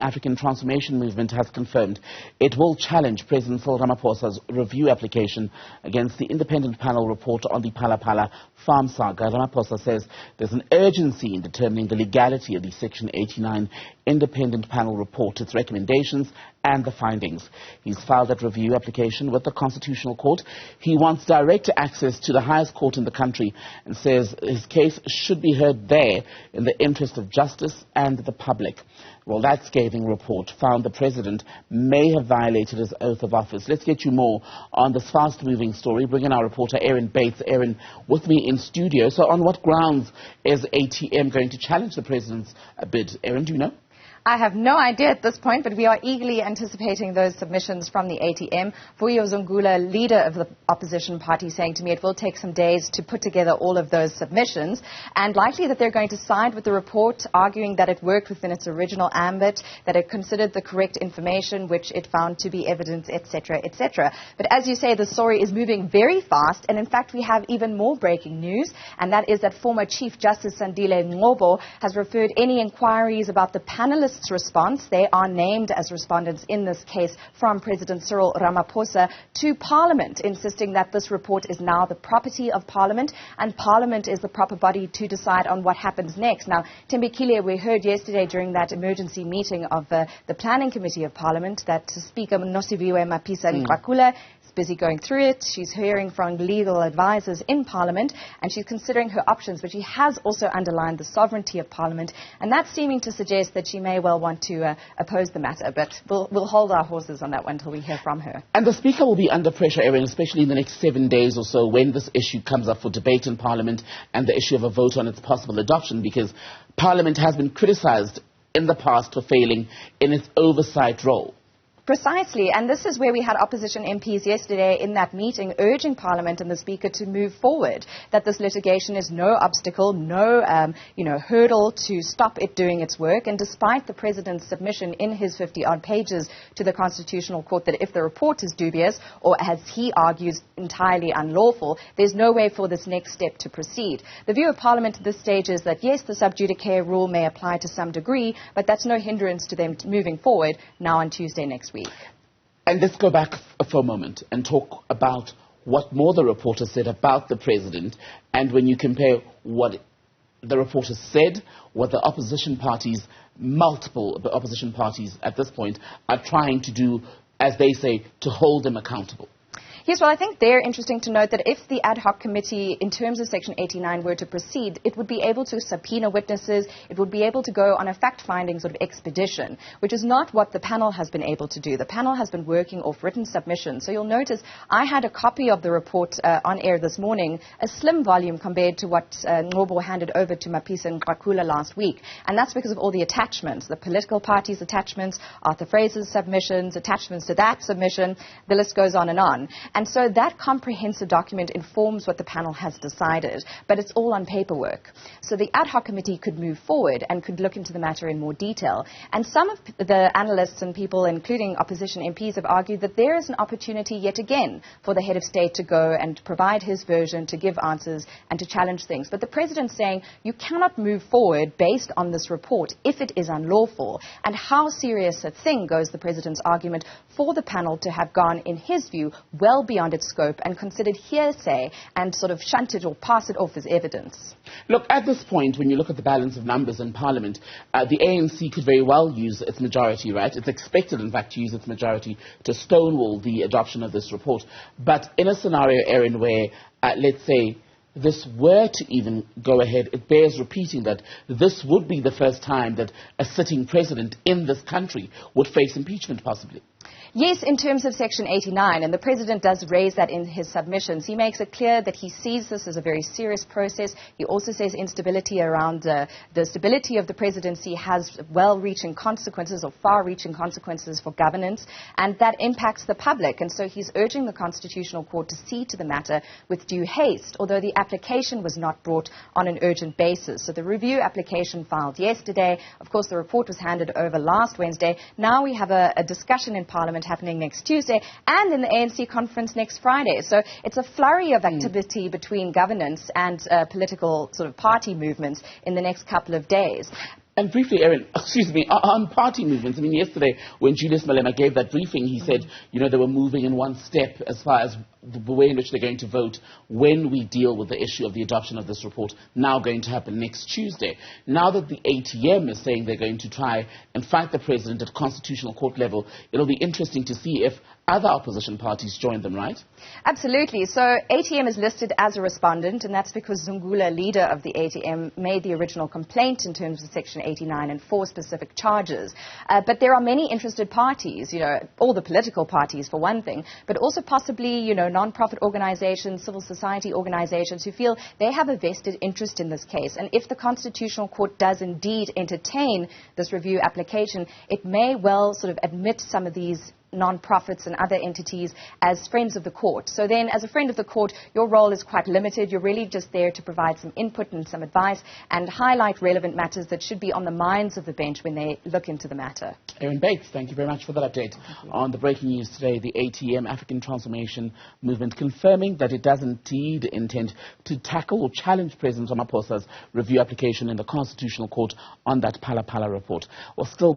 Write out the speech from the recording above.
African Transformation Movement has confirmed it will challenge President Cyril Ramaphosa's review application against the independent panel report on the Phala Phala farm saga. Ramaphosa says there's an urgency in determining the legality of the Section 89 independent panel report, its recommendations and the findings. He's filed that review application with the Constitutional Court. He wants direct access to the highest court in the country and says his case should be heard there in the interest of justice and the public. Well, that scathing report found the president may have violated his oath of office. Let's get you more on this fast-moving story. Bring in our reporter, Erin Bates. Erin, with me in studio. So on what grounds is ATM going to challenge the president's bid? Erin, do you know? I have no idea at this point, but we are eagerly anticipating those submissions from the ATM. Vuyo Zungula, leader of the opposition party, saying to me it will take some days to put together all of those submissions, and likely that they're going to side with the report, arguing that it worked within its original ambit, that it considered the correct information, which it found to be evidence, etc., etc. But as you say, the story is moving very fast, and in fact we have even more breaking news, and that is that former Chief Justice Sandile Noble has referred any inquiries about the panelists' response, they are named as respondents in this case, from President Cyril Ramaphosa to Parliament, insisting that this report is now the property of Parliament and Parliament is the proper body to decide on what happens next. Now, Tembekile, we heard yesterday during that emergency meeting of the Planning Committee of Parliament that Speaker Nosiviwe Mapisa-Nqakula is busy going through it. She's hearing from legal advisors in Parliament and she's considering her options, but she has also underlined the sovereignty of Parliament, and that's seeming to suggest that she may well want to oppose the matter, but we'll hold our horses on that one until we hear from her. And the Speaker will be under pressure, Erin, especially in the next 7 days or so when this issue comes up for debate in Parliament and the issue of a vote on its possible adoption, because Parliament has been criticised in the past for failing in its oversight role. Precisely, and this is where we had opposition MPs yesterday in that meeting urging Parliament and the Speaker to move forward, that this litigation is no obstacle, no hurdle to stop it doing its work. And despite the President's submission in his 50-odd pages to the Constitutional Court that if the report is dubious or, as he argues, entirely unlawful, there's no way for this next step to proceed. The view of Parliament at this stage is that, yes, the sub judice rule may apply to some degree, but that's no hindrance to them moving forward now on Tuesday next week. And let's go back for a moment and talk about what more the reporter said about the president. And when you compare what the reporter said, what the opposition parties, multiple opposition parties at this point, are trying to do, as they say, to hold them accountable. Yes, well, I think they're interesting to note that if the ad hoc committee, in terms of Section 89, were to proceed, it would be able to subpoena witnesses, it would be able to go on a fact-finding sort of expedition, which is not what the panel has been able to do. The panel has been working off written submissions. So you'll notice I had a copy of the report on air this morning, a slim volume compared to what Noble handed over to Mapisa-Nqakula last week. And that's because of all the attachments, the political parties' attachments, Arthur Fraser's submissions, attachments to that submission, the list goes on and on. And so that comprehensive document informs what the panel has decided, but it's all on paperwork. So the ad hoc committee could move forward and could look into the matter in more detail. And some of the analysts and people, including opposition MPs, have argued that there is an opportunity yet again for the head of state to go and provide his version, to give answers and to challenge things. But the president's saying you cannot move forward based on this report if it is unlawful. And how serious a thing, goes the president's argument, for the panel to have gone, in his view, well beyond its scope and considered hearsay and sort of shunt it or pass it off as evidence. Look, at this point, when you look at the balance of numbers in Parliament, the ANC could very well use its majority, right? It's expected, in fact, to use its majority to stonewall the adoption of this report. But in a scenario, Erin, where, let's say, this were to even go ahead, it bears repeating that this would be the first time that a sitting president in this country would face impeachment, possibly. Yes, in terms of Section 89, and the President does raise that in his submissions. He makes it clear that he sees this as a very serious process. He also says instability around the stability of the presidency has well-reaching consequences or far-reaching consequences for governance, and that impacts the public. And so he's urging the Constitutional Court to see to the matter with due haste, although the application was not brought on an urgent basis. So the review application filed yesterday. Of course, the report was handed over last Wednesday. Now we have a discussion in Parliament happening next Tuesday and in the ANC conference next Friday. So it's a flurry of activity between governance and political sort of party movements in the next couple of days. And briefly, Erin, excuse me, on party movements, I mean, yesterday when Julius Malema gave that briefing, he said, they were moving in one step as far as the way in which they're going to vote when we deal with the issue of the adoption of this report, now going to happen next Tuesday. Now that the ATM is saying they're going to try and fight the president at constitutional court level, it'll be interesting to see if other opposition parties join them, right? Absolutely. So ATM is listed as a respondent, and that's because Zungula, leader of the ATM, made the original complaint in terms of Section 89 and 4 specific charges. But there are many interested parties, all the political parties for one thing, but also possibly, non-profit organizations, civil society organizations who feel they have a vested interest in this case. And if the Constitutional Court does indeed entertain this review application, it may well sort of admit some of these non-profits and other entities as friends of the court. So then, as a friend of the court, your role is quite limited. You're really just there to provide some input and some advice and highlight relevant matters that should be on the minds of the bench when they look into the matter. Erin Bates, thank you very much for that update. On the breaking news today, the ATM, African Transformation Movement, confirming that it does indeed intend to tackle or challenge President Ramaphosa's review application in the Constitutional Court on that Phala Phala report. Well, still